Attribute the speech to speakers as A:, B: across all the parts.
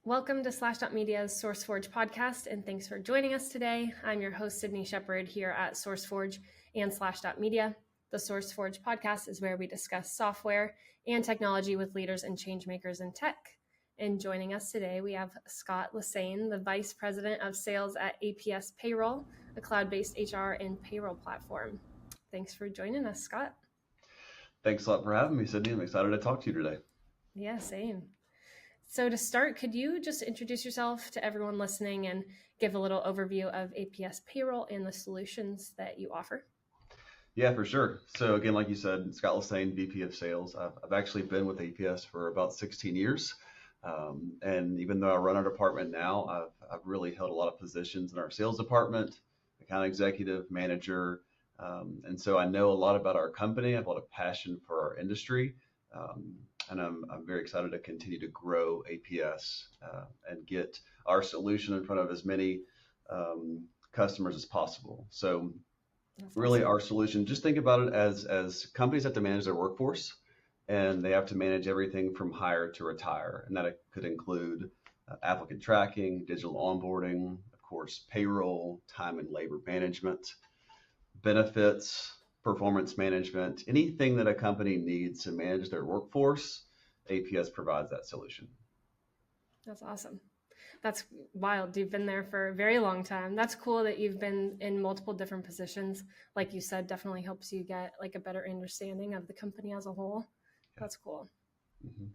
A: Welcome to Slash.media's SourceForge podcast, and thanks for joining us today. I'm your host, Sydney Shepard, here at SourceForge and Slash.media. The SourceForge podcast is where we discuss software and technology with leaders and changemakers in tech. And joining us today, we have Scott Lassane, the Vice President of Sales at APS Payroll, a cloud-based HR and payroll platform. Thanks for joining us, Scott.
B: Thanks a lot for having me, Sydney. I'm excited to talk to you today.
A: Yeah, same. So to start, could you just introduce yourself to everyone listening and give a little overview of APS Payroll and the solutions that you offer?
B: Yeah, for sure. So again, like you said, Scott Lassane, VP of Sales. I've actually been with APS for about 16 years. And even though I run our department now, I've really held a lot of positions in our sales department, account executive, manager. And so I know a lot about our company. I have a lot of passion for our industry. And I'm very excited to continue to grow APS and get our solution in front of as many customers as possible. So really our solution, just think about it as companies have to manage their workforce, and they have to manage everything from hire to retire. And that could include applicant tracking, digital onboarding, of course, payroll, time and labor management, benefits, performance management, anything that a company needs to manage their workforce, APS provides that solution.
A: That's awesome. That's wild. You've been there for a very long time. That's cool that you've been in multiple different positions. Like you said, definitely helps you get like a better understanding of the company as a whole. Yeah. That's cool. Mm-hmm.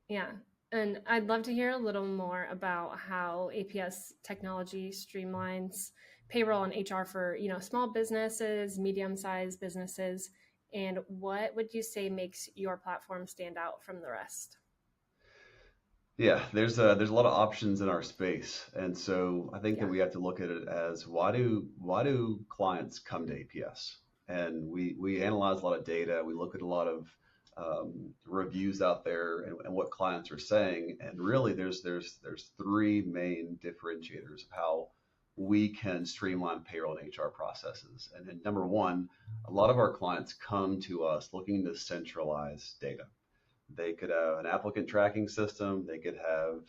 A: Yeah. And I'd love to hear a little more about how APS technology streamlines payroll and HR for, small businesses, medium-sized businesses, and what would you say makes your platform stand out from the rest?
B: Yeah, there's a lot of options in our space, and so I think that we have to look at it as why do clients come to APS? And we analyze a lot of data. We look at a lot of reviews out there and what clients are saying, and really there's three main differentiators of how we can streamline payroll and HR processes. And then number one, a lot of our clients come to us looking to centralize data. They could have an applicant tracking system. They could have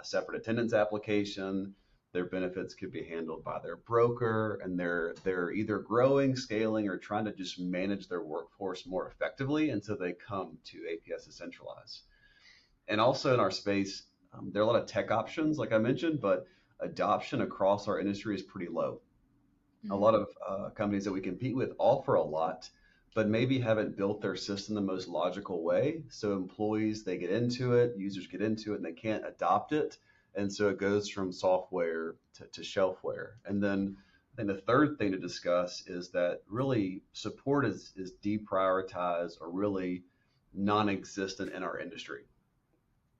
B: a separate attendance application. Their benefits could be handled by their broker, and they're either growing, scaling, or trying to just manage their workforce more effectively. And so they come to APS to centralize. And also in our space, there are a lot of tech options, like I mentioned, but adoption across our industry is pretty low. Mm-hmm. A lot of companies that we compete with offer a lot, but maybe haven't built their system the most logical way. So employees, they get into it, users get into it, and they can't adopt it. And so it goes from software to shelfware. And then I think the third thing to discuss is that really support is deprioritized or really non-existent in our industry.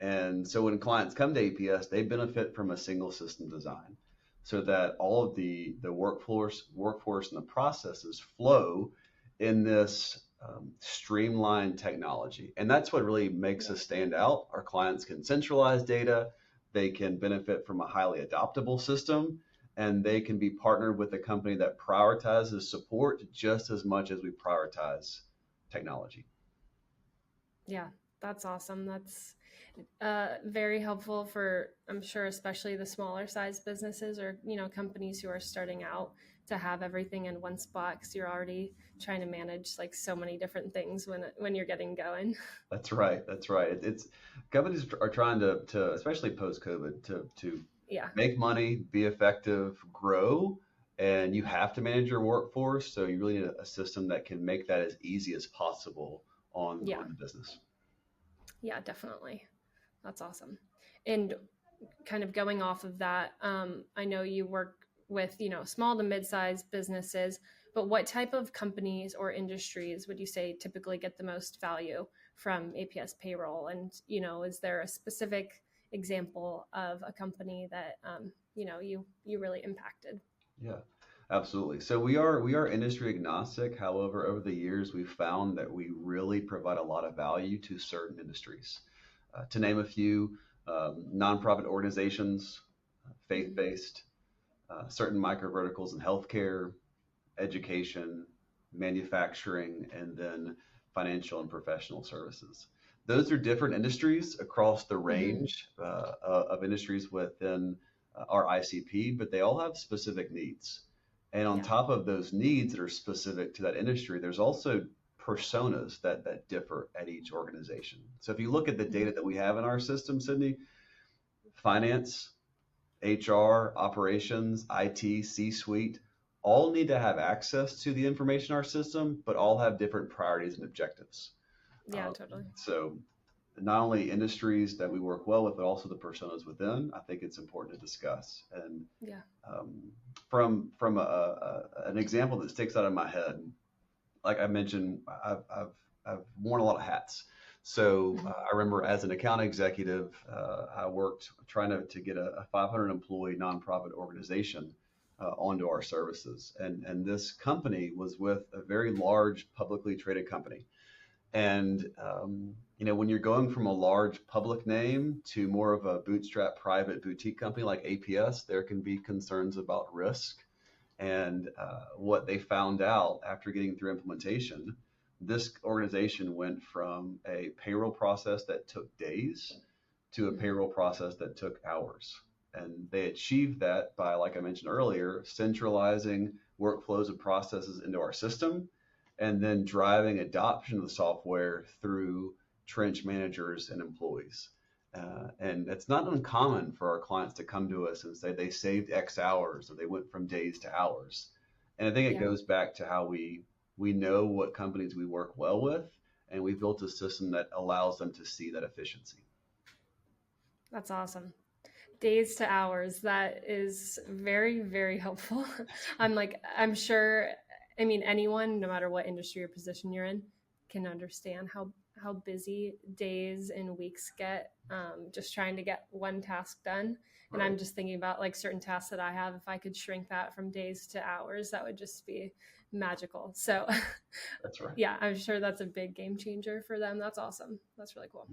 B: And so when clients come to APS, they benefit from a single system design so that all of the workforce and the processes flow in this streamlined technology. And that's what really makes us stand out. Our clients can centralize data, they can benefit from a highly adoptable system, and they can be partnered with a company that prioritizes support just as much as we prioritize technology.
A: Yeah, that's awesome. That's very helpful for, I'm sure, especially the smaller size businesses or, companies who are starting out to have everything in one spot because you're already trying to manage like so many different things when you're getting going.
B: That's right. It's companies are trying to especially post-COVID, to make money, be effective, grow, and you have to manage your workforce. So you really need a system that can make that as easy as possible on the business.
A: Yeah, definitely. That's awesome. And kind of going off of that, I know you work with, small to mid-sized businesses, but what type of companies or industries would you say typically get the most value from APS Payroll? And, is there a specific example of a company that, you really impacted?
B: Yeah, absolutely. So we are industry agnostic. However, over the years, we've found that we really provide a lot of value to certain industries. To name a few, nonprofit organizations, faith-based, certain micro verticals in healthcare, education, manufacturing, and then financial and professional services. those are different industries across the
A: Hmm.
B: range of industries within our ICP, but they all have specific needs. And on
A: Yeah.
B: top of those needs that are specific to that industry, there's also personas that differ at each organization. So if you look at the data
A: Hmm.
B: that we have in our system, Sydney, finance, HR, operations, IT, C-suite, all need to have access to the information in our system, but all have different priorities and objectives.
A: Yeah,
B: Uh,
A: totally.
B: so not only industries that we work well with, but also the personas within, I think it's important to discuss. And
A: Yeah.
B: um, from an example that sticks out in my head, like I mentioned, I've worn a lot of hats. So
A: Hmm.
B: I remember as an account executive, I worked trying to get a 500 employee nonprofit organization onto our services. And this company was with a very large publicly traded company. And when you're going from a large public name to more of a bootstrap private boutique company like APS, there can be concerns about risk. And what they found out after getting through implementation, this organization went from a payroll process that took days to a
A: Hmm.
B: payroll process that took hours. And they achieved that by, like I mentioned earlier, centralizing workflows and processes into our system and then driving adoption of the software through trench managers and employees. And it's not uncommon for our clients to come to us and say they saved X hours or they went from days to hours. And I think it
A: Yeah.
B: goes back to how we know what companies we work well with, and we built a system that allows them to see that efficiency.
A: That's awesome. Days to hours. That is very, very helpful. I'm sure, I mean, anyone, no matter what industry or position you're in, can understand how busy days and weeks get, just trying to get one task done. And
B: Right.
A: I'm just thinking about like certain tasks that I have. If I could shrink that from days to hours, that would just be magical. So,
B: That's right.
A: yeah, I'm sure that's a big game changer for them. That's awesome. That's really cool.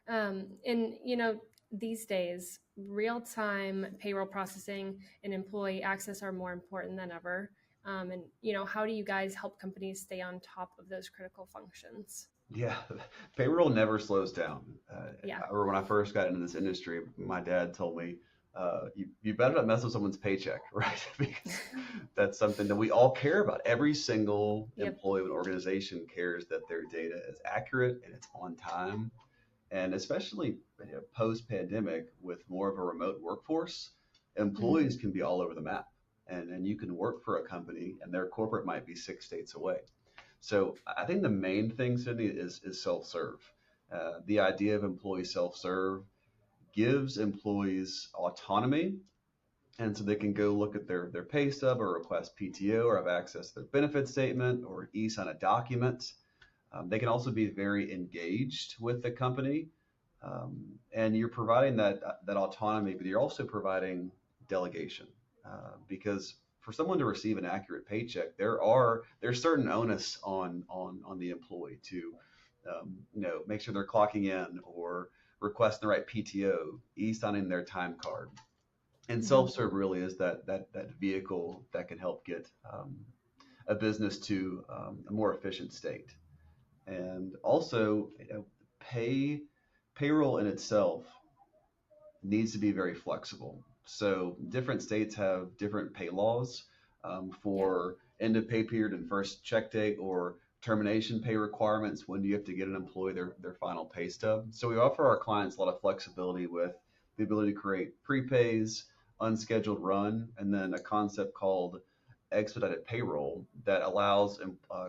B: Mhm.
A: And these days, real-time payroll processing and employee access are more important than ever. And how do you guys help companies stay on top of those critical functions?
B: Yeah, payroll never slows down.
A: Yeah.
B: I remember when I first got into this industry, my dad told me, you better not mess with someone's paycheck, right? Because that's something that we all care about. Every single
A: Yep.
B: employee of an organization cares that their data is accurate and it's on time. And especially post-pandemic with more of a remote workforce,
A: Hmm.
B: employees can be all over the map. And you can work for a company and their corporate might be 6 states away. So I think the main thing, Sydney, is self-serve. The idea of employee self-serve gives employees autonomy, and so they can go look at their pay stub or request PTO or have access to their benefit statement or e-sign a document. They can also be very engaged with the company, and you're providing that autonomy, but you're also providing delegation because for someone to receive an accurate paycheck, there's certain onus on the employee to make sure they're clocking in or requesting the right PTO, e-signing their time card. And
A: Hmm.
B: self-serve really is that vehicle that can help get a business to a more efficient state. And also, pay payroll in itself needs to be very flexible. So different states have different pay laws
A: Yeah.
B: for end of pay period and first check date or termination pay requirements. When do you have to get an employee their final pay stub? So we offer our clients a lot of flexibility with the ability to create prepays, unscheduled run, and then a concept called expedited payroll that allows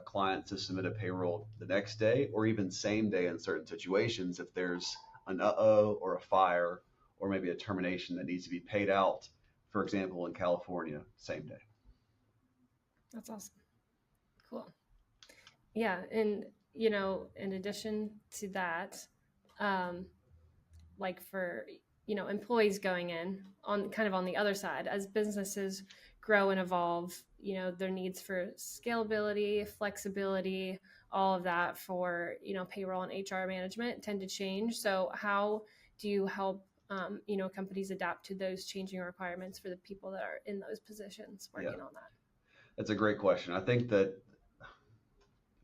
B: clients to submit a payroll the next day or even same day in certain situations if there's an uh-oh or a fire or maybe a termination that needs to be paid out, for example, in California, same day.
A: That's awesome. Cool. Yeah. And, in addition to that, um, like for employees going in on kind of on the other side as businesses grow and evolve, their needs for scalability, flexibility, all of that for payroll and HR management tend to change. So how do you help companies adapt to those changing requirements for the people that are in those positions
B: Yeah,
A: working on that?
B: that's a great question. I think that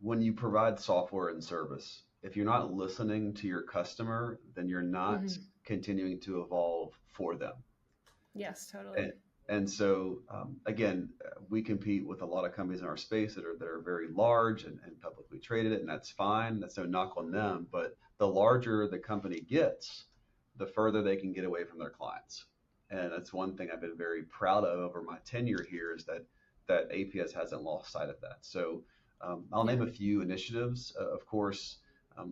B: when you provide software and service, if you're not listening to your customer, then you're not
A: Mm-hmm.
B: continuing to evolve for them.
A: Yes, totally.
B: And so, again, we compete with a lot of companies in our space that are very large and publicly traded, and that's fine. That's no knock on them. But the larger the company gets, the further they can get away from their clients. And that's one thing I've been very proud of over my tenure here is that APS hasn't lost sight of that. So I'll
A: Yeah.
B: name a few initiatives. Of course,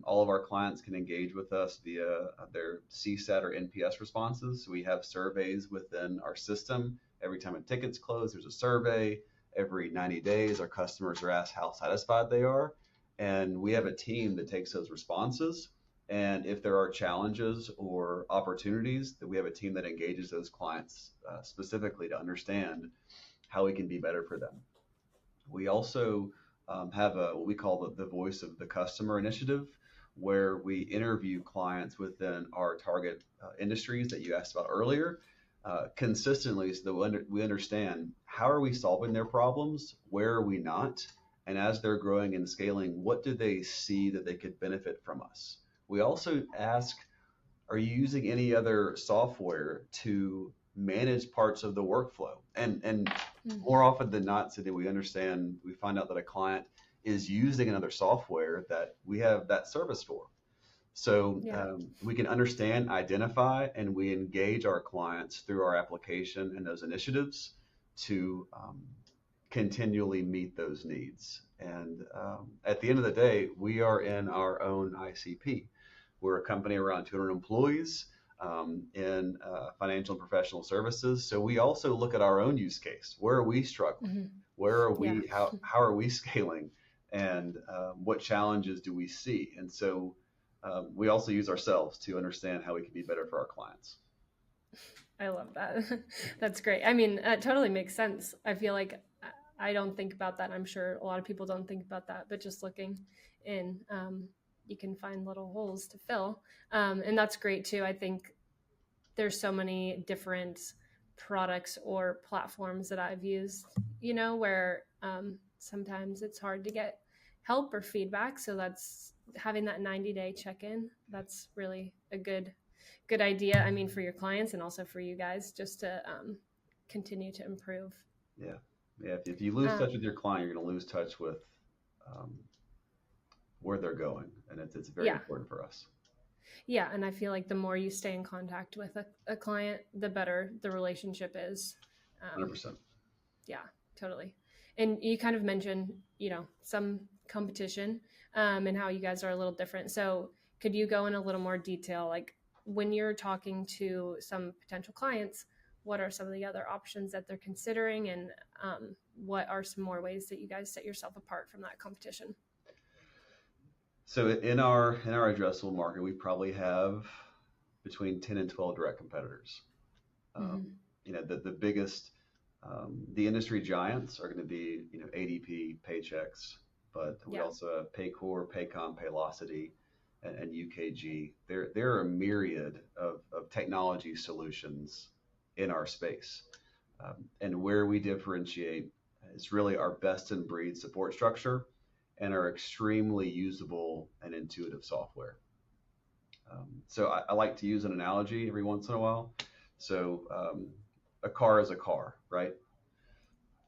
B: all of our clients can engage with us via their CSAT or NPS responses. So we have surveys within our system. Every time a ticket's closed, there's a survey. Every 90 days, our customers are asked how satisfied they are. And we have a team that takes those responses. And if there are challenges or opportunities, that we have a team that engages those clients specifically to understand how we can be better for them. We also have what we call the Voice of the Customer initiative, where we interview clients within our target industries that you asked about earlier consistently so that we understand how are we solving their problems, where are we not, and as they're growing and scaling, what do they see that they could benefit from us? We also ask, are you using any other software to manage parts of the workflow? And more often than not, so that we find out that a client is using another software that we have that service for. So we can understand, identify, and we engage our clients through our application and those initiatives to continually meet those needs. And at the end of the day, we are in our own ICP. We're a company around 200 employees in financial and professional services. So we also look at our own use case. Where are we struggling?
A: Mm-hmm.
B: Where are we? How are we scaling? And what challenges do we see? And so we also use ourselves to understand how we can be better for our clients.
A: I love that. That's great. I mean, it totally makes sense. I feel like I don't think about that. I'm sure a lot of people don't think about that, but just looking in, you can find little holes to fill. And that's great too. I think there's so many different products or platforms that I've used, where sometimes it's hard to get help or feedback. So that's having that 90-day check-in. That's really a good idea. I mean, for your clients and also for you guys, just to continue to improve.
B: Yeah. If you lose touch with your client, you're going to lose touch with where they're going, and it's very important for us.
A: Yeah, and I feel like the more you stay in contact with a client, the better the relationship is.
B: 100%.
A: Yeah, totally. And you kind of mentioned, some competition and how you guys are a little different. So could you go in a little more detail, like when you're talking to some potential clients, what are some of the other options that they're considering, and what are some more ways that you guys set yourself apart from that competition?
B: So in our addressable market, we probably have between 10 and 12 direct competitors. The biggest, the industry giants are going to be, ADP, Paychex, but we also have Paycor, Paycom, Paylocity, and UKG. There are a myriad of technology solutions in our space. And where we differentiate is really our best in breed support structure and our extremely usable and intuitive software. So I like to use an analogy every once in a while. So a car is a car, right?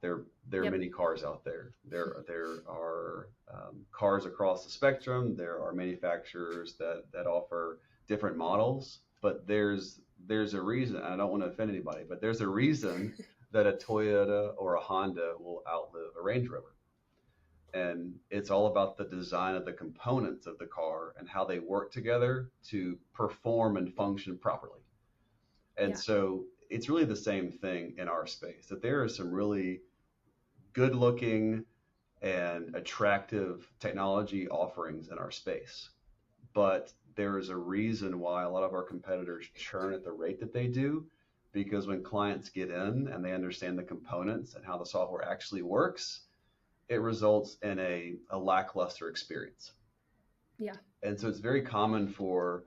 B: There are many cars out there. There are cars across the spectrum. There are manufacturers that offer different models, but there's a reason. I don't want to offend anybody, but there's a reason that a Toyota or a Honda will outlive a Range Rover. And it's all about the design of the components of the car and how they work together to perform and function properly. And so it's really the same thing in our space, that there are some really good looking and attractive technology offerings in our space. But there is a reason why a lot of our competitors churn at the rate that they do, because when clients get in and they understand the components and how the software actually works, it results in a lackluster experience.
A: Yeah.
B: And so it's very common for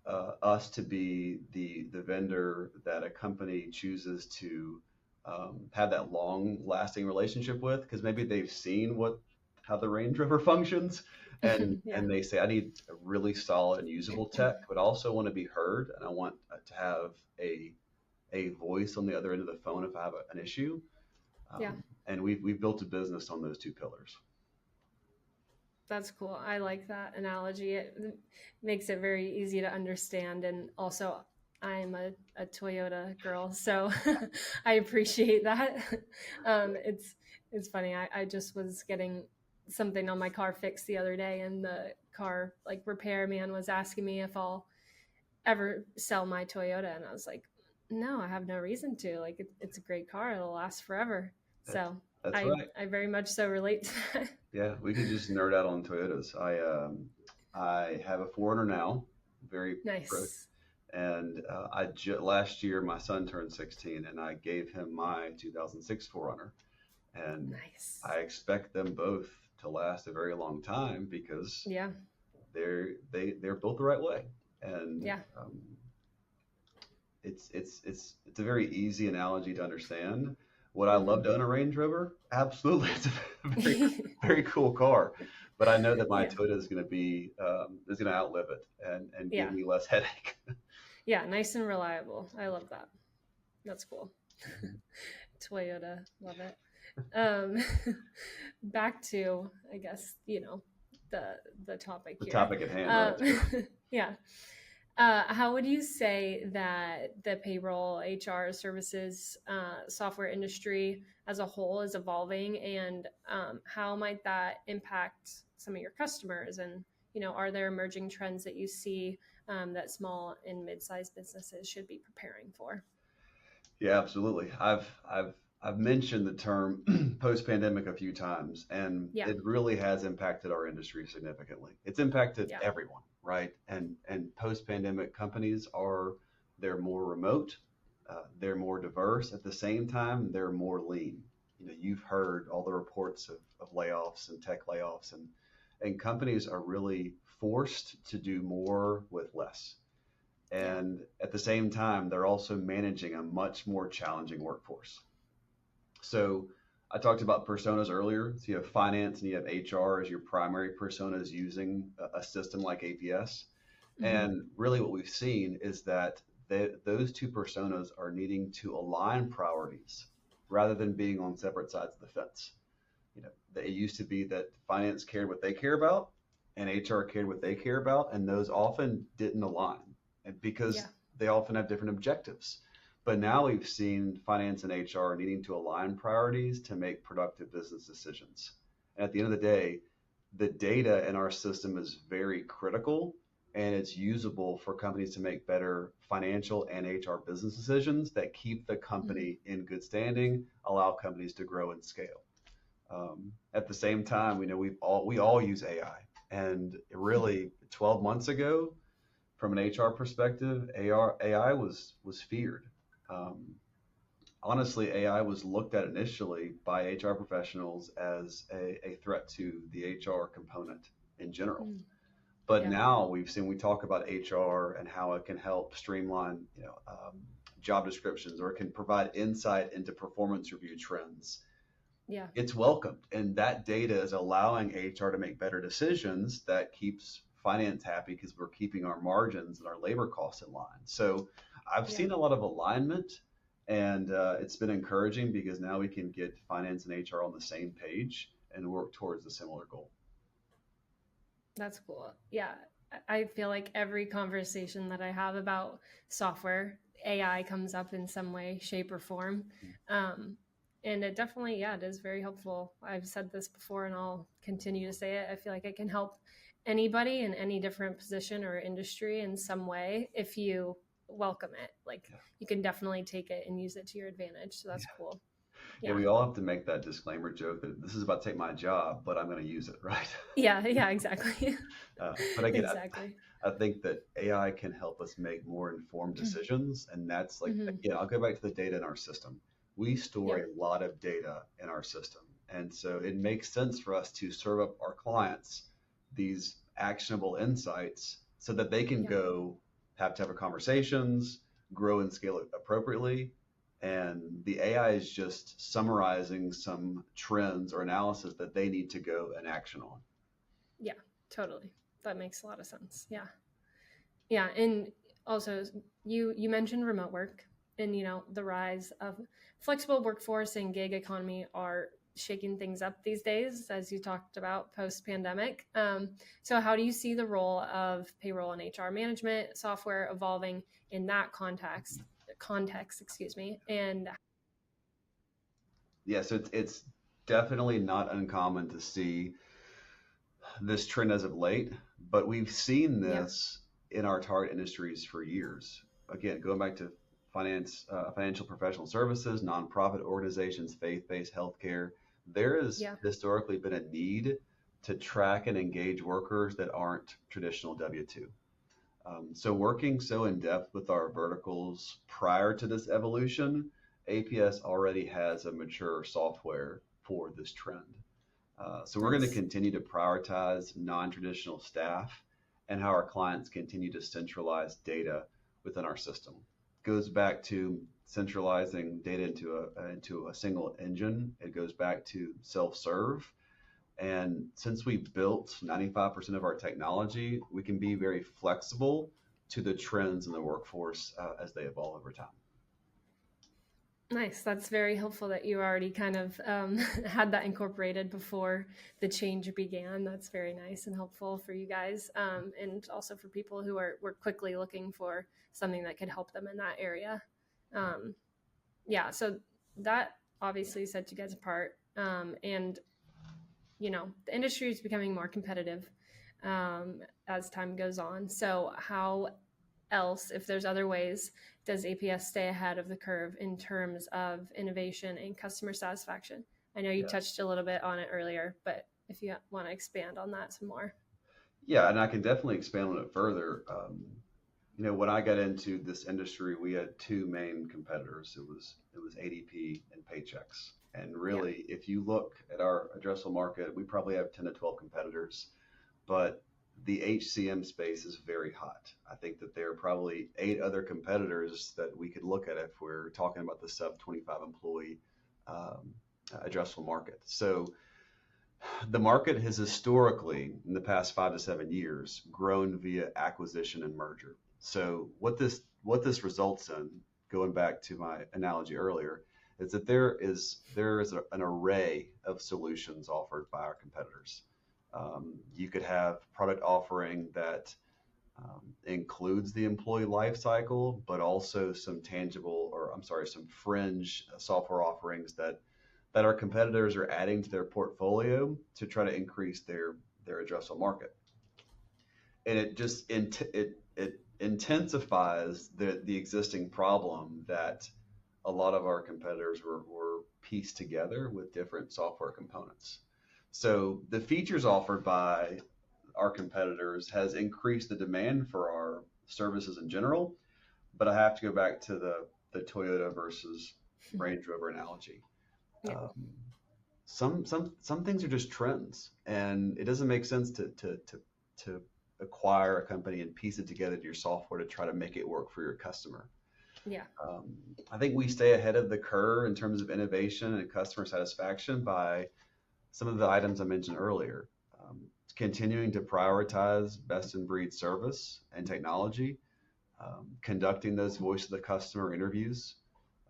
B: us to be the vendor that a company chooses to have that long lasting relationship with, because maybe they've seen what how the Range Rover functions, and
A: Yeah.
B: and they say I need a really solid and usable tech, but I also want to be heard, and I want to have a voice on the other end of the phone if I have an issue.
A: Yeah.
B: And we've built a business on those two pillars.
A: That's cool. I like that analogy. It makes it very easy to understand. And also, I'm a Toyota girl, so I appreciate that. It's funny. I just was getting something on my car fixed the other day, and the car like repairman was asking me if I'll ever sell my Toyota, and I was like, no, I have no reason to. Like, it's a great car; it'll last forever.
B: That's
A: So
B: that's
A: I
B: right.
A: I very much so relate to that.
B: Yeah, we could just nerd out on Toyotas. I have a 4Runner now, very pro,
A: Nice.
B: and last year my son turned 16, and I gave him my 2006 4Runner, and
A: Nice.
B: I expect them both to last a very long time because
A: Yeah.
B: they're built the right way, and
A: Yeah.
B: it's a very easy analogy to understand. Would I love
A: Hmm.
B: to own a Range Rover? Absolutely, it's a very cool car. But I know that my
A: Yeah.
B: Toyota is going to outlive it and give
A: Yeah.
B: me less headache.
A: Yeah. Nice and reliable. I love that. That's cool. Toyota. Love it. Um, back to, I guess, the topic
B: The
A: here.
B: topic at hand, right?
A: Yeah. How would you say that the payroll HR services software industry as a whole is evolving, and how might that impact some of your customers? And are there emerging trends that you see that small and mid-sized businesses should be preparing for?
B: Yeah, absolutely. I've mentioned the term post-pandemic a few times, and
A: Yeah,
B: it really has impacted our industry significantly. It's impacted
A: yeah,
B: everyone, right? And post-pandemic companies they're more remote, they're more diverse. At the same time, they're more lean. You've heard all the reports of layoffs and tech layoffs, and companies are really forced to do more with less.
A: yeah,
B: And at the same time, they're also managing a much more challenging workforce. So I talked about personas earlier. So you have finance and you have HR as your primary personas using a system like APS.
A: hmm,
B: And really, what we've seen is that those two personas are needing to align priorities rather than being on separate sides of the fence. It used to be that finance cared what they care about and HR cared what they care about, and those often didn't align, and because
A: yeah,
B: they often have different objectives. But now we've seen finance and HR needing to align priorities to make productive business decisions. And at the end of the day, the data in our system is very critical, and it's usable for companies to make better financial and HR business decisions that keep the
A: hmm,
B: company in good standing, allow companies to grow and scale. At the same time, we know we all use AI, and really 12 months ago, from an HR perspective, AI was feared. Um, Honestly, AI was looked at initially by HR professionals as a threat to the HR component in general.
A: mm,
B: But
A: yeah,
B: now we talk about HR and how it can help streamline, job descriptions, or it can provide insight into performance review trends.
A: yeah,
B: It's welcomed, and that data is allowing HR to make better decisions that keeps finance happy because we're keeping our margins and our labor costs in line. So I've
A: yeah.
B: seen a lot of alignment, and it's been encouraging because now we can get finance and HR on the same page and work towards a similar goal.
A: That's cool. Yeah. I feel like every conversation that I have about software, AI comes up in some way, shape, or form. Um, and it definitely, yeah, it is very helpful. I've said this before and I'll continue to say it. I feel like it can help anybody in any different position or industry in some way if you welcome it. Like
B: Yeah.
A: you can definitely take it and use it to your advantage. So that's cool.
B: Yeah,
A: Yeah.
B: we all have to make that disclaimer joke that this is about to take my job, but I'm going to use it, right?
A: Yeah. Yeah. Exactly.
B: But again,
A: Exactly.
B: I think that AI can help us make more informed decisions. And that's like,
A: Hmm.
B: again, I'll go back to the data in our system. We store
A: Yeah.
B: a lot of data in our system. And so it makes sense for us to serve up our clients these actionable insights so that they can
A: Yeah.
B: go have tougher conversations, grow and scale it appropriately, and the AI is just summarizing some trends or analysis that they need to go and action on.
A: Yeah, totally. That makes a lot of sense. Yeah. Yeah. And also you mentioned remote work, and, the rise of flexible workforce and gig economy are shaking things up these days, as you talked about post pandemic. So how do you see the role of payroll and HR management software evolving in that context, excuse me? And
B: Yeah, so it's definitely not uncommon to see this trend as of late, but we've seen
A: yeah,
B: this in our target industries for years. Again, going back to financial professional services, nonprofit organizations, faith-based healthcare, there has
A: yeah,
B: historically been a need to track and engage workers that aren't traditional W-2. So working so in depth with our verticals prior to this evolution, APS already has a mature software for this trend. So we're going to
A: nice.
B: continue to prioritize non-traditional staff and how our clients continue to centralize data within our system. Goes back to centralizing data into a single engine. It goes back to self-serve. And since we built 95% of our technology, we can be very flexible to the trends in the workforce as they evolve over time.
A: Nice. That's very helpful that you already kind of had that incorporated before the change began. That's very nice and helpful for you guys, and also for people who were quickly looking for something that could help them in that area. Yeah, so that obviously sets you guys apart, and the industry is becoming more competitive as time goes on. So how else, if there's other ways, does APS stay ahead of the curve in terms of innovation and customer satisfaction? I know you
B: Yes.
A: touched a little bit on it earlier, but if you want to expand on that some more.
B: Yeah, and I can definitely expand on it further. When I got into this industry, we had two main competitors. It was ADP and Paychex. And
A: Yeah,
B: really, if you look at our addressable market, we probably have 10 to 12 competitors, but the HCM space is very hot. I think that there are probably 8 other competitors that we could look at if we're talking about the sub 25 employee um, addressable market. So the market has historically, in the past 5 to 7 years, grown via acquisition and merger. So what this results in, going back to my analogy earlier, is that there is an array of solutions offered by our competitors. You could have product offering that includes the employee life cycle, but also some fringe software offerings that our competitors are adding to their portfolio to try to increase their addressable market. And it intensifies the existing problem that a lot of our competitors were pieced together with different software components. So the features offered by our competitors has increased the demand for our services in general. But I have to go back to the Toyota versus Range Rover analogy.
A: yeah,
B: Um, some things are just trends, and it doesn't make sense to acquire a company and piece it together to your software to try to make it work for your customer.
A: yeah,
B: I think we stay ahead of the curve in terms of innovation and customer satisfaction by some of the items I mentioned earlier. Continuing to prioritize best in breed service and technology, conducting those voice of the customer interviews,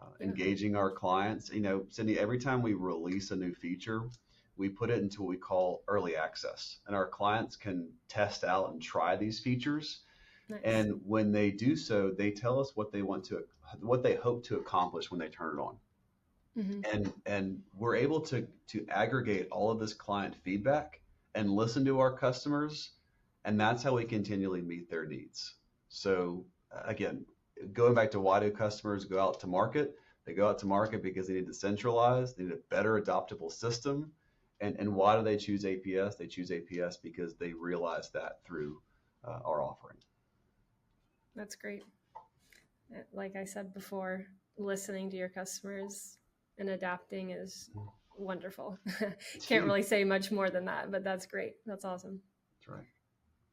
A: yeah.
B: engaging our clients. Cindy, every time we release a new feature, we put it into what we call early access, and our clients can test out and try these features.
A: Nice.
B: And when they do so, they tell us what they hope to accomplish when they turn it on.
A: Hmm.
B: And we're able to aggregate all of this client feedback and listen to our customers, and that's how we continually meet their needs. So again, going back to why do customers go out to market? They go out to market because they need to centralize, they need a better adoptable system. And why do they choose APS? They choose APS because they realize that through our offering.
A: That's great. Like I said before, listening to your customers and adapting is wonderful.
B: It's
A: Can't
B: huge.
A: really say much more than that, but that's great. That's awesome.
B: That's right.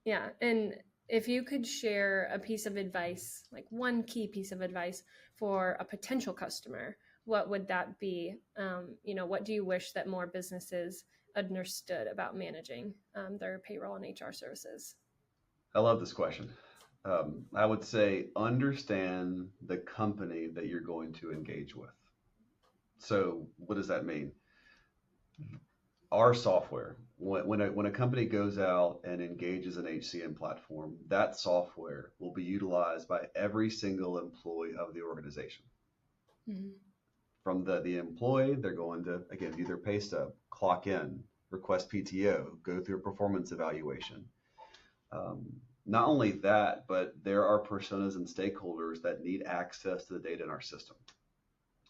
A: Yeah. And if you could share a piece of advice, like one key piece of advice for a potential customer, what would that be? What do you wish that more businesses understood about managing their payroll and HR services?
B: I love this question. I would say understand the company that you're going to engage with. So what does that mean? Our software, when a company goes out and engages an HCM platform, that software will be utilized by every single employee of the organization.
A: Mm-hmm.
B: From the employee, they're going to, again, view their pay stub, clock in, request PTO, go through a performance evaluation. Not only that, but there are personas and stakeholders that need access to the data in our system.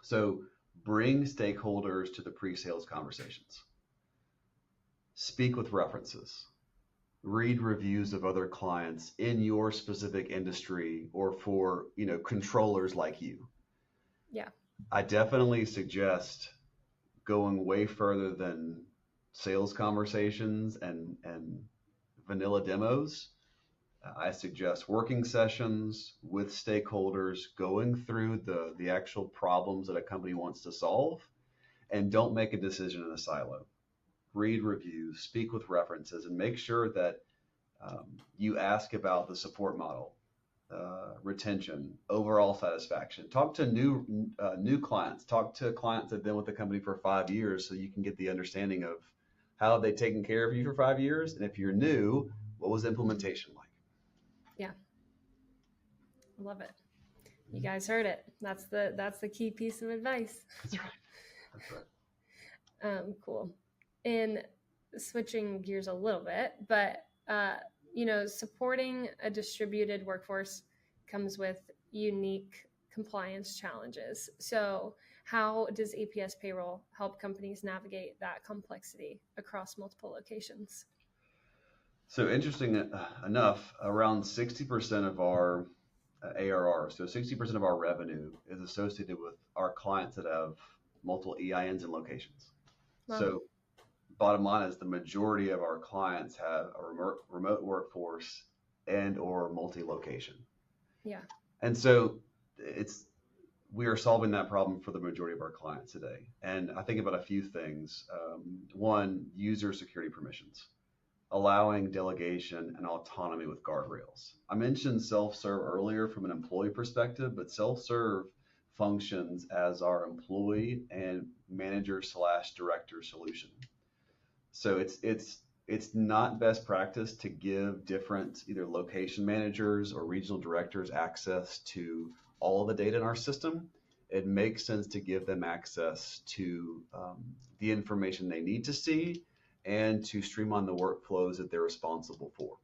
B: So bring stakeholders to the pre-sales conversations. Speak with references. Read reviews of other clients in your specific industry or for, controllers like you.
A: Yeah.
B: I definitely suggest going way further than sales conversations and vanilla demos. I suggest working sessions with stakeholders, going through the actual problems that a company wants to solve, and don't make a decision in a silo. Read reviews, speak with references, and make sure that you ask about the support model, retention, overall satisfaction. Talk to new clients. Talk to clients that have been with the company for 5 years so you can get the understanding of how have they taken care of you for 5 years, and if you're new, what was implementation like?
A: Yeah, I love it. You guys heard it. That's the key piece of advice.
B: That's right.
A: Cool. And switching gears a little bit, but supporting a distributed workforce comes with unique compliance challenges. So how does APS Payroll help companies navigate that complexity across multiple locations?
B: So interesting enough, around 60% of our ARR, so 60% of our revenue is associated with our clients that have multiple EINs and locations. Wow. So bottom line is the majority of our clients have a remote workforce and or multi-location.
A: Yeah.
B: And so we are solving that problem for the majority of our clients today. And I think about a few things. One, user security permissions, allowing delegation and autonomy with guardrails. I mentioned self-serve earlier from an employee perspective, but self-serve functions as our employee and manager/director solution. So it's not best practice to give different either location managers or regional directors access to all the data in our system. It makes sense to give them access to the information they need to see and to streamline the workflows that they're responsible for.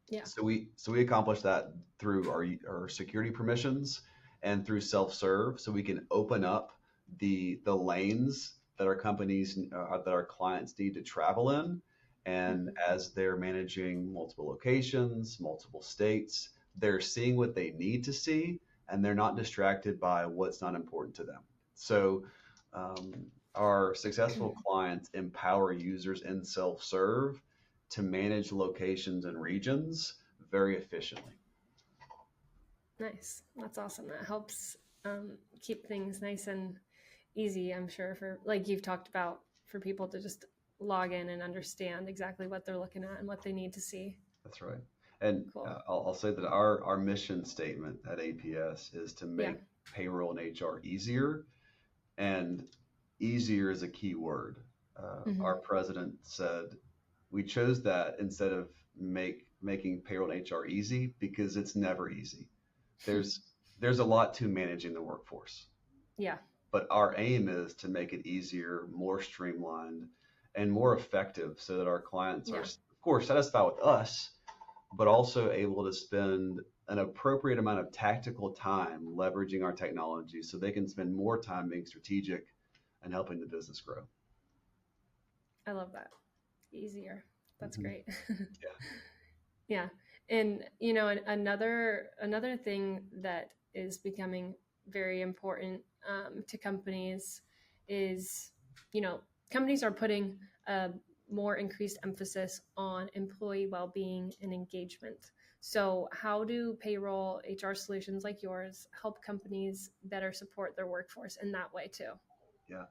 A: Yeah.
B: So we accomplish that through our security permissions and through self-serve, so we can open up the lanes that our companies, that our clients need to travel in. And as they're managing multiple locations, multiple states, they're seeing what they need to see, and they're not distracted by what's not important to them. So our successful clients empower users in self-serve to manage locations and regions very efficiently.
A: Nice. That's awesome. That helps keep things nice and easy, I'm sure, for, like you've talked about, for people to just log in and understand exactly what they're looking at and what they need to see.
B: That's right. And cool. I'll say that our mission statement at APS is to make payroll and HR easier, and easier is a key word. Our president said we chose that instead of making payroll and HR easy because it's never easy. There's a lot to managing the workforce.
A: Yeah.
B: But our aim is to make it easier, more streamlined, and more effective so that our clients are, of course, satisfied with us, but also able to spend an appropriate amount of tactical time leveraging our technology so they can spend more time being strategic and helping the business grow.
A: I love that. Easier. That's great.
B: Yeah.
A: And, another thing that is becoming very important to companies is, companies are putting a more increased emphasis on employee well-being and engagement. So how do payroll HR solutions like yours help companies better support their workforce in that way too?
B: Yeah,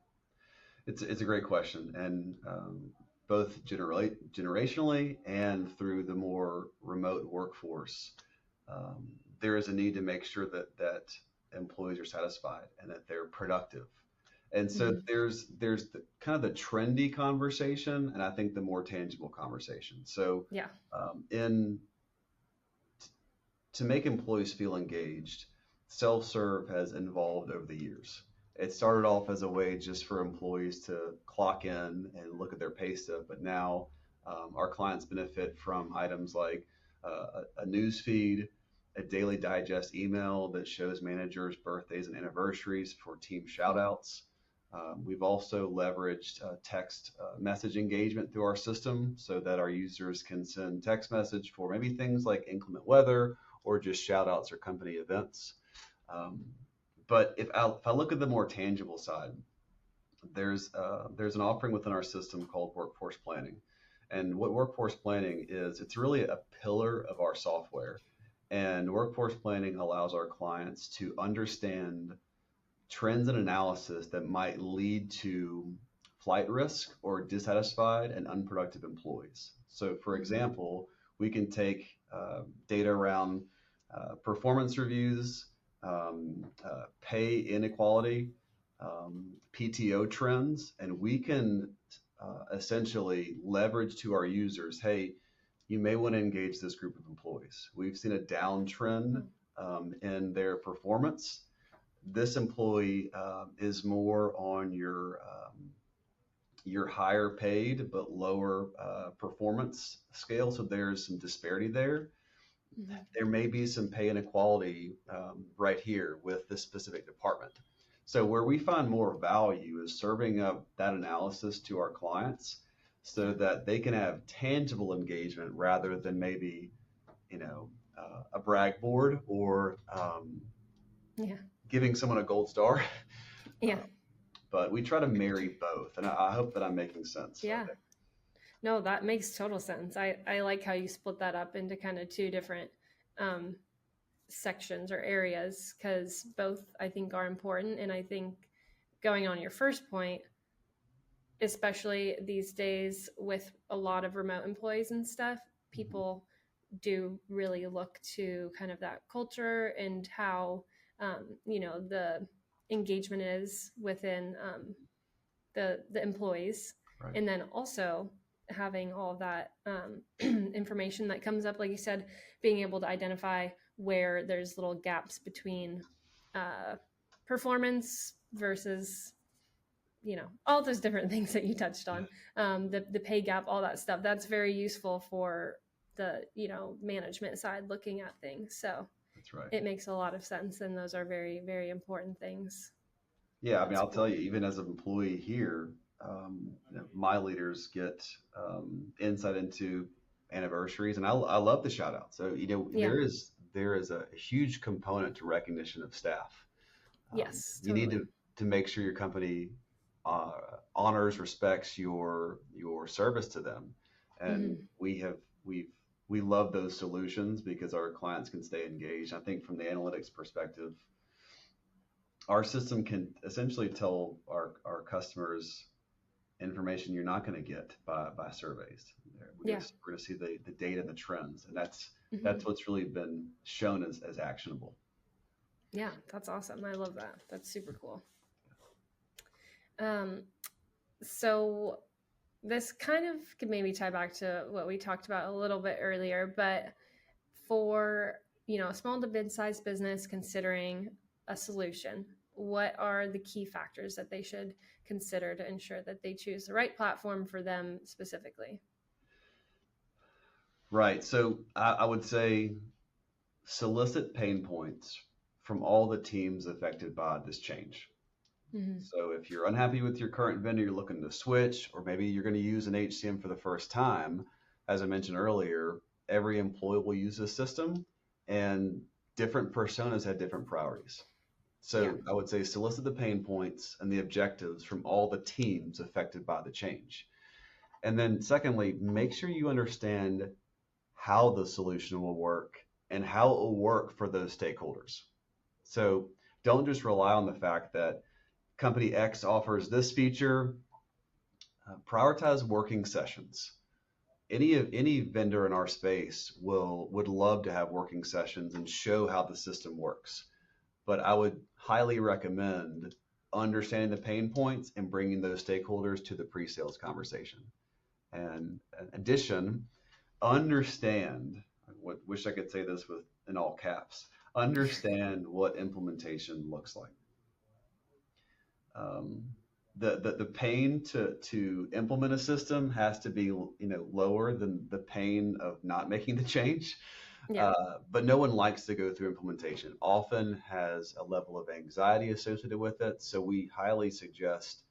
B: it's a great question, and both generationally and through the more remote workforce, there is a need to make sure that employees are satisfied and that they're productive. And so there's the kind of the trendy conversation, and I think the more tangible conversation. So
A: Yeah.
B: In to make employees feel engaged, self-serve has evolved over the years. It started off as a way just for employees to clock in and look at their pay stub, but now our clients benefit from items like a news feed, a daily digest email that shows managers' birthdays and anniversaries for team shoutouts. We've also leveraged text message engagement through our system so that our users can send text message for maybe things like inclement weather or just shout outs or company events. But if I look at the more tangible side, there's an offering within our system called workforce planning. And what workforce planning is, it's really a pillar of our software. And workforce planning allows our clients to understand trends and analysis that might lead to flight risk or dissatisfied and unproductive employees. So for example, we can take data around performance reviews, pay inequality, PTO trends, and we can essentially leverage to our users, hey, you may want to engage this group of employees. We've seen a downtrend in their performance. This employee is more on your higher paid but lower performance scale, so there's some disparity there. There may be some pay inequality right here with this specific department. So where we find more value is serving up that analysis to our clients so that they can have tangible engagement rather than maybe, a brag board or giving someone a gold star.
A: Yeah.
B: But we try to marry both, and I hope that I'm making sense.
A: Yeah. No, that makes total sense. I like how you split that up into kind of two different sections or areas, because both I think are important. And I think going on your first point, especially these days with a lot of remote employees and stuff, people do really look to kind of that culture and how, the engagement is within the employees.
B: Right.
A: And then also having all of that information that comes up, like you said, being able to identify where there's little gaps between performance versus, all those different things that you touched on, the pay gap, all that stuff. That's very useful for the, management side looking at things. So
B: that's right.
A: It makes a lot of sense. And those are very, very important things.
B: Yeah. I mean, I'll tell you, even as an employee here, my leaders get insight into anniversaries, and I love the shout out. So, there is a huge component to recognition of staff.
A: Yes.
B: You need to make sure your company honors, respects your service to them. And we love those solutions because our clients can stay engaged. I think from the analytics perspective, our system can essentially tell our customers information you're not going to get by surveys. We're going to see the data and the trends, and that's what's really been shown as actionable.
A: Yeah, that's awesome. I love that. That's super cool. So this kind of could maybe tie back to what we talked about a little bit earlier, but for, a small to mid-sized business considering a solution, what are the key factors that they should consider to ensure that they choose the right platform for them specifically?
B: Right. So I would say solicit pain points from all the teams affected by this change. So if you're unhappy with your current vendor, you're looking to switch, or maybe you're going to use an HCM for the first time, as I mentioned earlier, every employee will use this system, and different personas have different priorities. So I would say solicit the pain points and the objectives from all the teams affected by the change. And then secondly, make sure you understand how the solution will work and how it will work for those stakeholders. So don't just rely on the fact that company X offers this feature. Prioritize working sessions. Any vendor in our space would love to have working sessions and show how the system works. But I would highly recommend understanding the pain points and bringing those stakeholders to the pre-sales conversation. And in addition, understand, wish I could say this with in all caps, understand what implementation looks like. Um, the pain to implement a system has to be lower than the pain of not making the change.
A: Yeah.
B: But no one likes to go through implementation. Often has a level of anxiety associated with it. So we highly suggest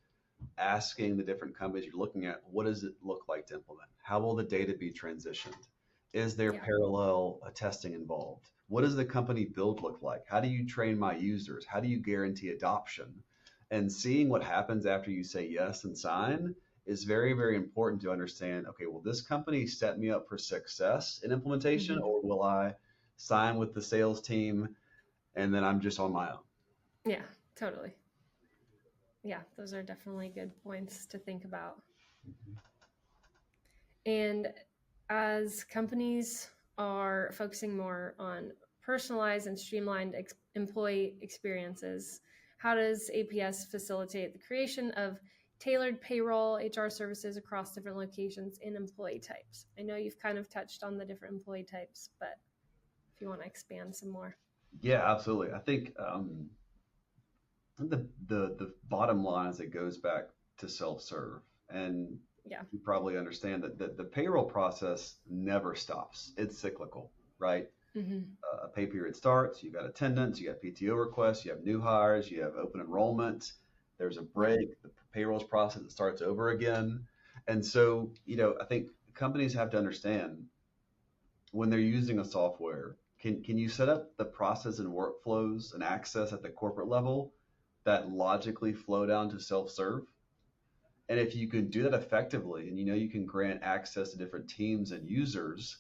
B: asking the different companies you're looking at, what does it look like to implement? How will the data be transitioned? Is there
A: Yeah.
B: parallel testing involved? What does the company build look like? How do you train my users? How do you guarantee adoption? And seeing what happens after you say yes and sign is very, very important to understand, okay, will this company set me up for success in implementation, or will I sign with the sales team and then I'm just on my own?
A: Yeah, totally. Yeah, those are definitely good points to think about. And as companies are focusing more on personalized and streamlined employee experiences, how does APS facilitate the creation of tailored payroll HR services across different locations and employee types? I know you've kind of touched on the different employee types, but if you want to expand some more.
B: Yeah, absolutely. I think the bottom line is it goes back to self-serve, and
A: Yeah.
B: you probably understand that the payroll process never stops. It's cyclical, right? A pay period starts, you've got attendance, you got PTO requests, you have new hires, you have open enrollment, there's a break, the payroll's process that starts over again. And so, I think companies have to understand when they're using a software, can you set up the process and workflows and access at the corporate level that logically flow down to self-serve? And if you can do that effectively and you can grant access to different teams and users,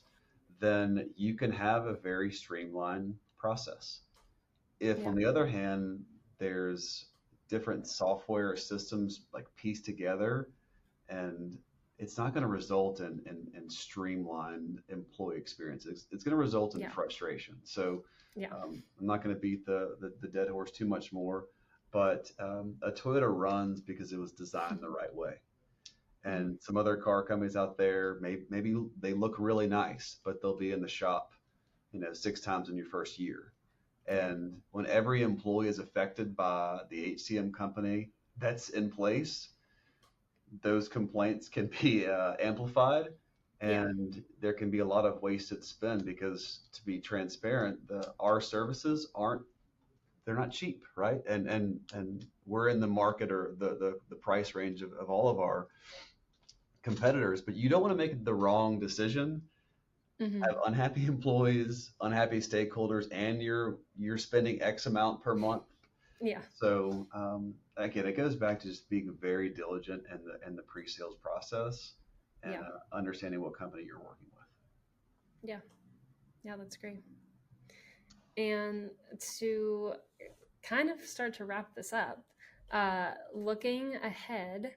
B: then you can have a very streamlined process. If,
A: Yeah.
B: on the other hand, there's different software systems like pieced together, and it's not going to result in streamlined employee experiences. It's going to result in
A: Yeah.
B: frustration. So
A: Yeah.
B: I'm not going to beat the dead horse too much more, but a Toyota runs because it was designed the right way. And some other car companies out there, maybe they look really nice, but they'll be in the shop, 6 times in your first year. And when every employee is affected by the HCM company that's in place, those complaints can be amplified, and there can be a lot of wasted spend because, to be transparent, our services they're not cheap, right? And we're in the market or the price range of all of our competitors, but you don't want to make the wrong decision, have unhappy employees, unhappy stakeholders, and you're spending X amount per month.
A: Yeah.
B: So again, it goes back to just being very diligent in the pre-sales process and understanding what company you're working with.
A: Yeah. Yeah, that's great. And to kind of start to wrap this up, looking ahead,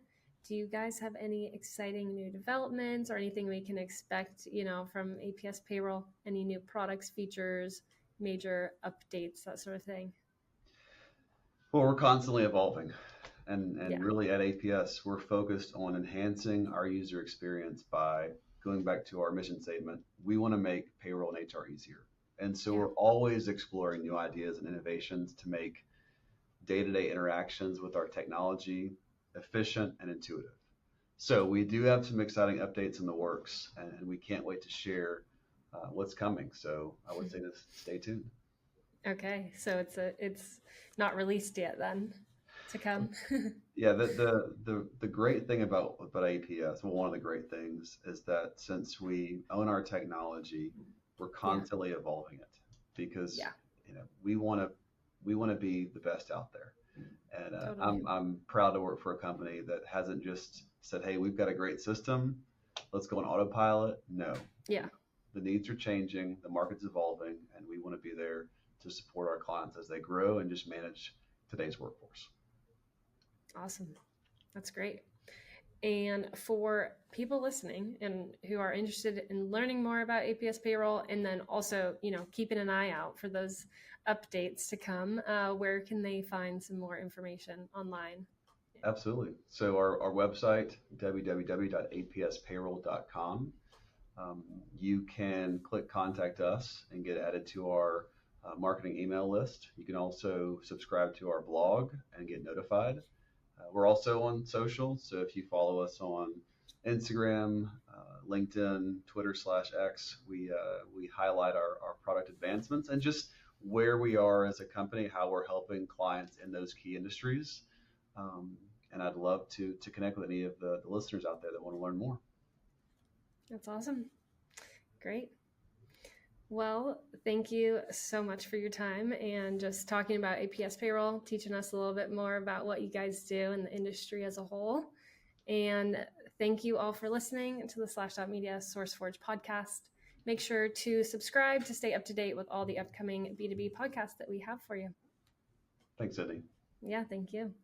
A: do you guys have any exciting new developments or anything we can expect, from APS Payroll? Any new products, features, major updates, that sort of thing?
B: Well, we're constantly evolving. And really at APS, we're focused on enhancing our user experience by going back to our mission statement. We want to make payroll and HR easier. And so we're always exploring new ideas and innovations to make day-to-day interactions with our technology efficient and intuitive. So we do have some exciting updates in the works, and we can't wait to share what's coming. So I would say just stay tuned.
A: Okay, so it's not released yet then to come.
B: Yeah, the great thing about APS, well, one of the great things is that since we own our technology, we're constantly evolving it because we want to be the best out there. And
A: Totally.
B: I'm proud to work for a company that hasn't just said, hey, we've got a great system, let's go on autopilot. No.
A: Yeah.
B: The needs are changing, the market's evolving, and we want to be there to support our clients as they grow and just manage today's workforce.
A: Awesome. That's great. And for people listening and who are interested in learning more about APS Payroll, and then also, keeping an eye out for those updates to come, where can they find some more information online?
B: Absolutely. So our website, www.apspayroll.com. You can click contact us and get added to our marketing email list. You can also subscribe to our blog and get notified. We're also on social, so if you follow us on Instagram, LinkedIn, Twitter/X, we highlight our product advancements and just where we are as a company, how we're helping clients in those key industries. And I'd love to connect with any of the listeners out there that want to learn more.
A: That's awesome. Great. Well, thank you so much for your time and just talking about APS Payroll, teaching us a little bit more about what you guys do in the industry as a whole. And thank you all for listening to the Slash.media SourceForge podcast. Make sure to subscribe to stay up to date with all the upcoming B2B podcasts that we have for you.
B: Thanks, Sydney.
A: Yeah, thank you.